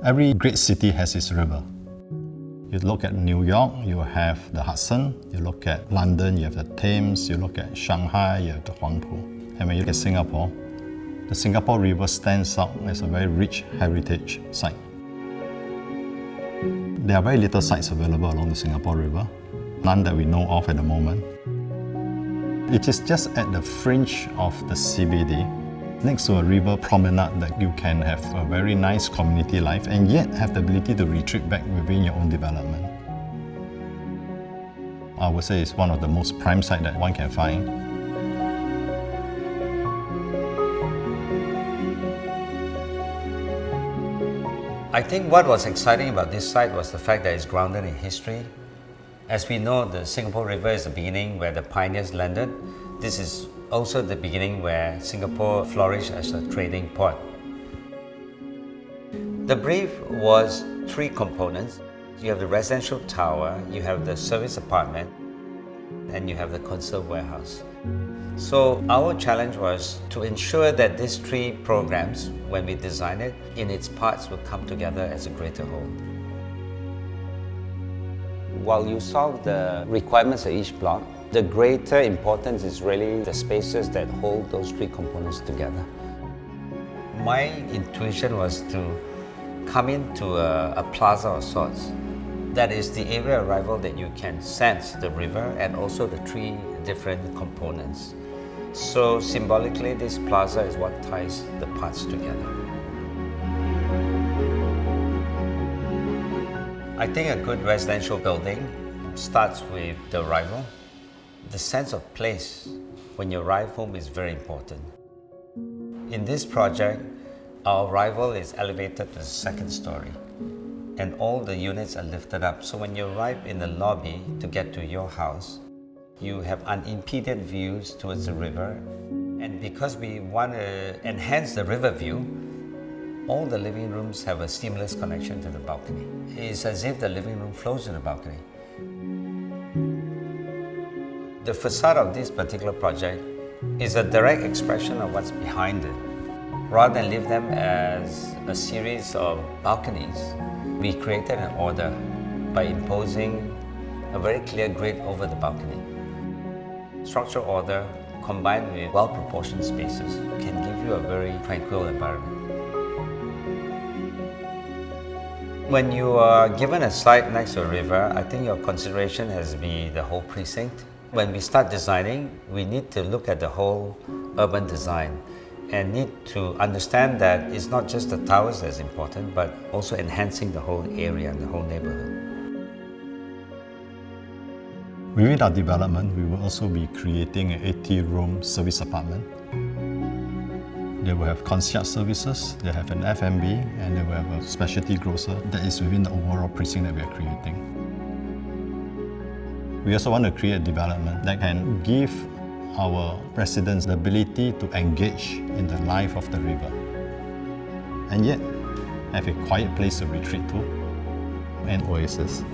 Every great city has its river. You look at New York, you have the Hudson. You look at London, you have the Thames. You look at Shanghai, you have the Huangpu. And when you look at Singapore, the Singapore River stands out as a very rich heritage site. There are very little sites available along the Singapore River, none that we know of at the moment. It is just at the fringe of the CBD, next to a river promenade, that you can have a very nice community life and yet have the ability to retreat back within your own development. I would say it's one of the most prime sites that one can find. I think what was exciting about this site was the fact that it's grounded in history. As we know, the Singapore River is the beginning where the pioneers landed. This is also the beginning where Singapore flourished as a trading port. The brief was 3 components. You have the residential tower, you have the service apartment, and you have the conserve warehouse. So our challenge was to ensure that these 3 programs, when we design it, in its parts will come together as a greater whole. While you solve the requirements of each block, the greater importance is really the spaces that hold those 3 components together. My intuition was to come into a plaza of sorts. That is the area of arrival that you can sense the river and also the 3 different components. So symbolically, this plaza is what ties the parts together. I think a good residential building starts with the arrival. The sense of place when you arrive home is very important. In this project, our arrival is elevated to the 2nd story, and all the units are lifted up. So when you arrive in the lobby to get to your house, you have unimpeded views towards the river. And because we want to enhance the river view, all the living rooms have a seamless connection to the balcony. It's as if the living room flows in the balcony. The facade of this particular project is a direct expression of what's behind it. Rather than leave them as a series of balconies, we created an order by imposing a very clear grid over the balcony. Structural order combined with well-proportioned spaces can give you a very tranquil environment. When you are given a site next to a river, I think your consideration has to be the whole precinct. When we start designing, we need to look at the whole urban design and need to understand that it's not just the towers that's important, but also enhancing the whole area and the whole neighborhood. Within our development, we will also be creating an 80-room service apartment. They will have concierge services, they have an F&B, and they will have a specialty grocer that is within the overall precinct that we are creating. We also want to create a development that can give our residents the ability to engage in the life of the river, and yet have a quiet place to retreat to, an oasis.